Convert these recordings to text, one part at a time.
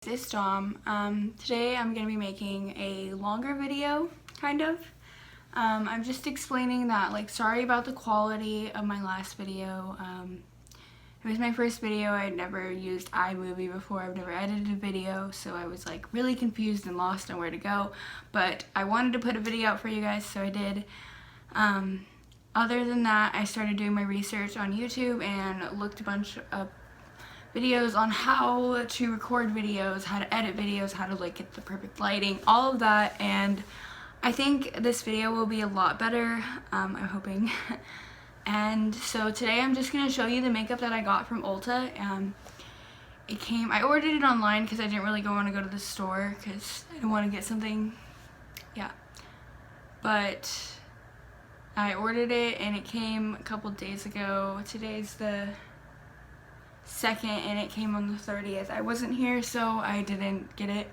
It's Dom. Today I'm going to be making a longer video, kind of. I'm just explaining that, sorry about the quality of my last video. It was my first video. I had never used iMovie before. I've never edited a video, so I was really confused and lost on where to go. But I wanted to put a video out for you guys, so I did. Other than that, I started doing my research on YouTube and looked a bunch of videos on how to record videos, how to edit videos, how to get the perfect lighting, all of that, and I think this video will be a lot better. I'm hoping. And so today I'm just gonna show you the makeup that I got from Ulta. I ordered it online because I didn't really want to go to the store because I didn't want to get something, but I ordered it and it came a couple days ago. Today's the 2nd and it came on the 30th. I wasn't here, so I didn't get it.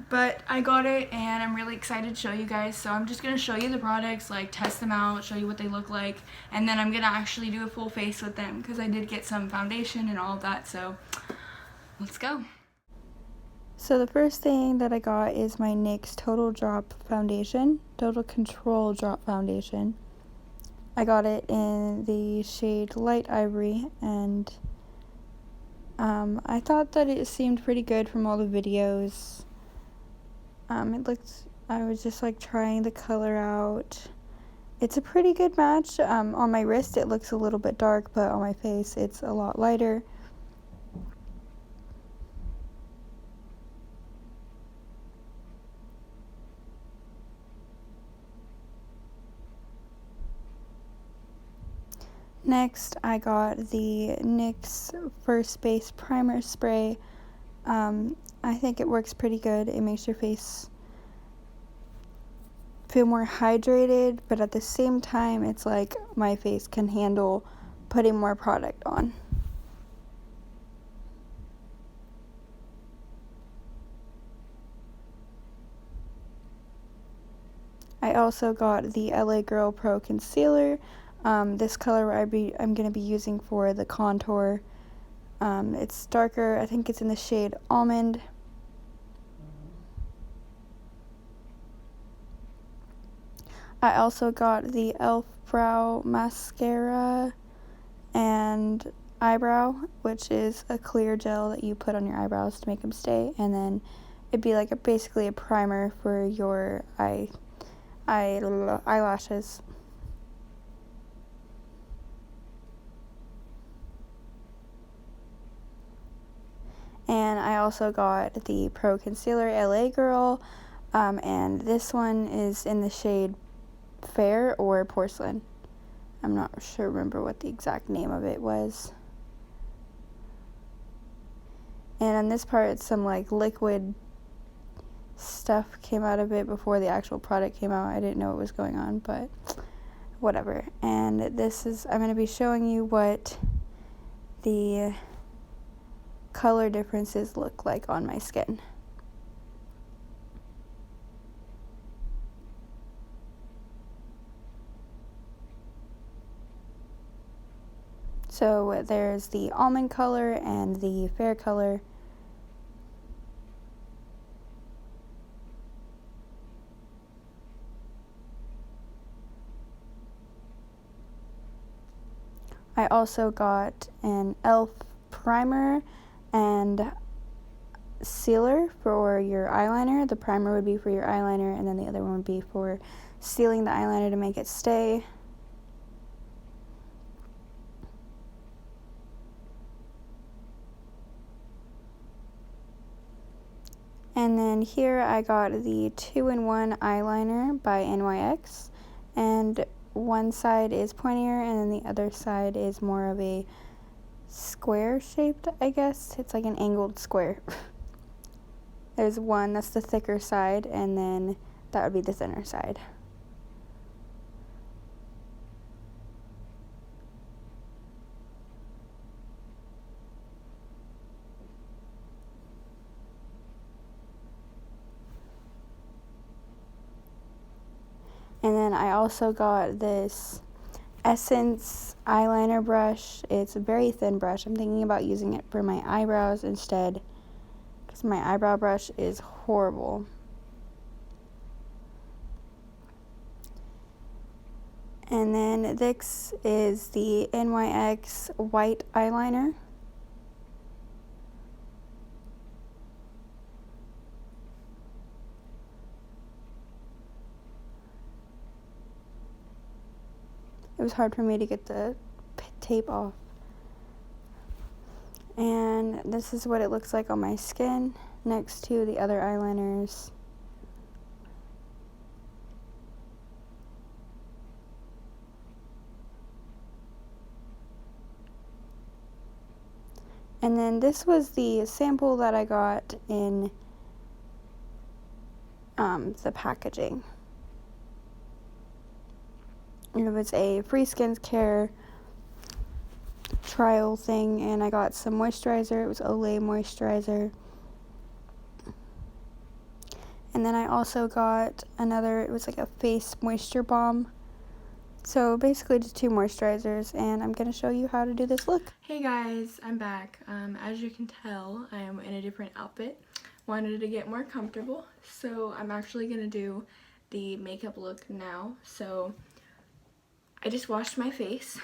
But I got it and I'm really excited to show you guys. So I'm just gonna show you the products, test them out, show you what they look like, and then I'm gonna actually do a full face with them because I did get some foundation and all of that. So let's go. So the first thing that I got is my NYX Total Control Drop Foundation. I got it in the shade Light Ivory, and I thought that it seemed pretty good from all the videos. I was just trying the color out. It's a pretty good match. On my wrist it looks a little bit dark, but on my face it's a lot lighter. Next, I got the NYX First Base Primer Spray. I think it works pretty good. It makes your face feel more hydrated, but at the same time, it's my face can handle putting more product on. I also got the LA Girl Pro Concealer. This color I'm going to be using for the contour. It's darker. I think it's in the shade Almond. I also got the e.l.f. Brow Mascara and Eyebrow, which is a clear gel that you put on your eyebrows to make them stay, and then it'd be basically a primer for your eyelashes. And I also got the Pro Concealer LA Girl, and this one is in the shade Fair or Porcelain. I'm not remember what the exact name of it was. And on this part, some liquid stuff came out of it before the actual product came out. I didn't know what was going on, but whatever. And I'm going to be showing you what the color differences look like on my skin. So there's the almond color and the fair color. I also got an e.l.f. primer and sealer for your eyeliner. The primer would be for your eyeliner, and then the other one would be for sealing the eyeliner to make it stay. And then here I got the 2-in-1 eyeliner by NYX, and one side is pointier and then the other side is more of a square shaped, I guess. It's an angled square. There's one that's the thicker side, and then that would be the thinner side. And then I also got this Essence eyeliner brush. It's a very thin brush. I'm thinking about using it for my eyebrows instead. because my eyebrow brush is horrible. And then this is the NYX white eyeliner. It was hard for me to get the tape off. And this is what it looks like on my skin next to the other eyeliners. And then this was the sample that I got in the packaging. It was a free skincare trial thing, and I got some moisturizer. It was Olay moisturizer. And then I also got another, it was like a face moisture balm. So basically just 2 moisturizers, and I'm going to show you how to do this look. Hey guys, I'm back. As you can tell, I am in a different outfit. Wanted to get more comfortable, so I'm actually going to do the makeup look now. So I just washed my face,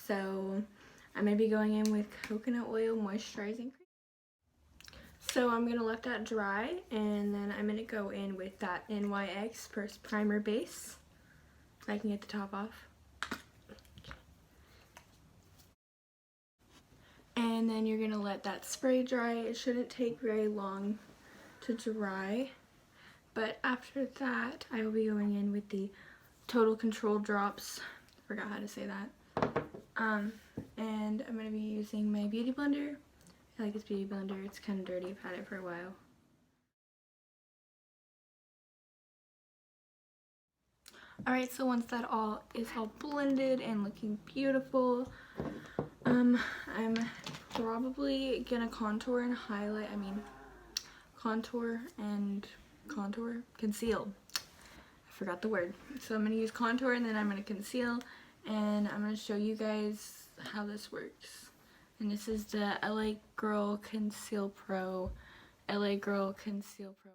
so I'm going to be going in with coconut oil moisturizing cream. So I'm going to let that dry, and then I'm going to go in with that NYX First Primer Base. If I can get the top off. And then you're going to let that spray dry. It shouldn't take very long to dry. But after that, I will be going in with the Total Control drops. Forgot how to say that. And I'm going to be using my beauty blender. I like this beauty blender. It's kind of dirty. I've had it for a while. Alright, so once that is all blended and looking beautiful, I'm probably gonna contour and highlight. Conceal. I forgot the word. So I'm gonna use contour, and then I'm gonna conceal, and I'm gonna show you guys how this works. And this is the LA Girl Conceal Pro. LA Girl Conceal Pro.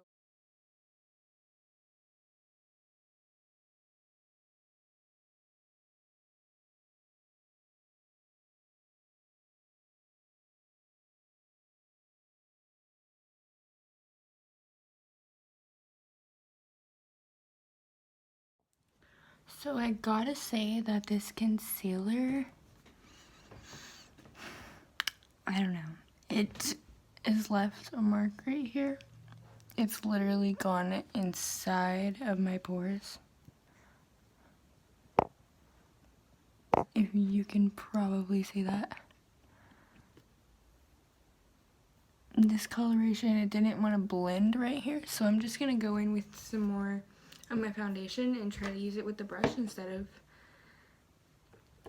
So I gotta say that this concealer, I don't know, it has left a mark right here. It's literally gone inside of my pores. If you can probably see that. This coloration, it didn't want to blend right here, so I'm just gonna go in with some more of my foundation and try to use it with the brush instead of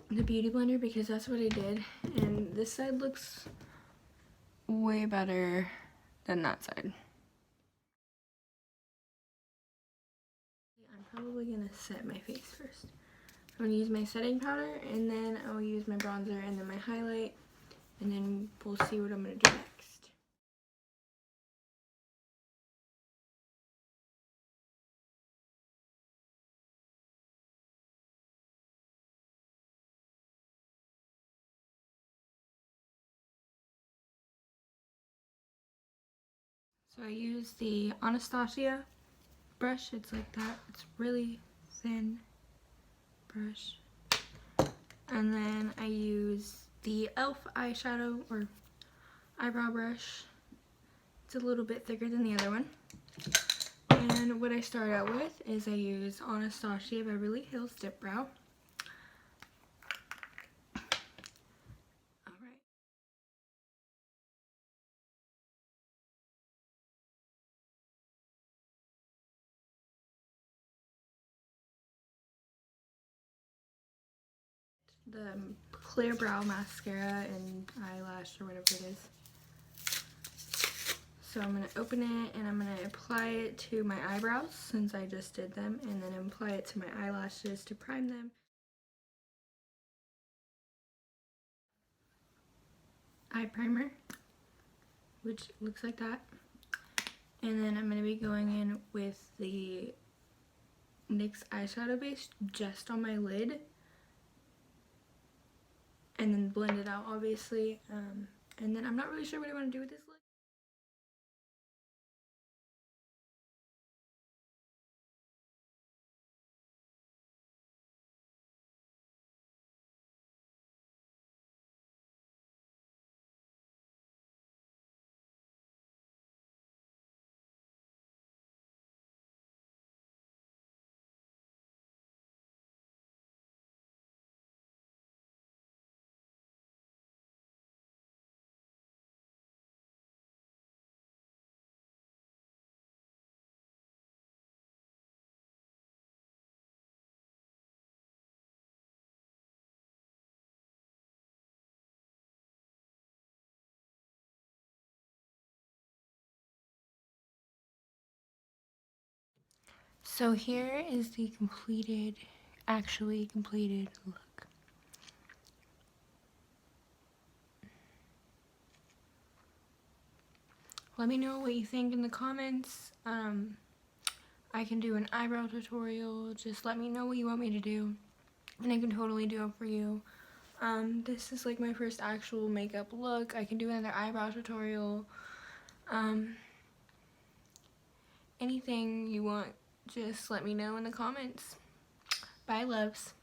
the beauty blender, because that's what I did. And this side looks way better than that side. I'm probably gonna set my face first. I'm gonna use my setting powder, and then I'll use my bronzer, and then my highlight, and then we'll see what I'm gonna do next. So I use the Anastasia brush. It's like that. It's really thin brush. And then I use the e.l.f. eyeshadow or eyebrow brush. It's a little bit thicker than the other one. And what I start out with is I use Anastasia Beverly Hills Dip Brow. Alright. The clear brow mascara and eyelash or whatever it is. So I'm going to open it, and I'm going to apply it to my eyebrows since I just did them, and then apply it to my eyelashes to prime them. Eye primer, which looks like that. And then I'm going to be going in with the NYX eyeshadow base just on my lid. And then blend it out, obviously. And then I'm not really sure what I want to do with this look. So here is the actually completed look. Let me know what you think in the comments. I can do an eyebrow tutorial. Just let me know what you want me to do, and I can totally do it for you. This is like my first actual makeup look. I can do another eyebrow tutorial. Anything you want, just let me know in the comments. Bye, loves.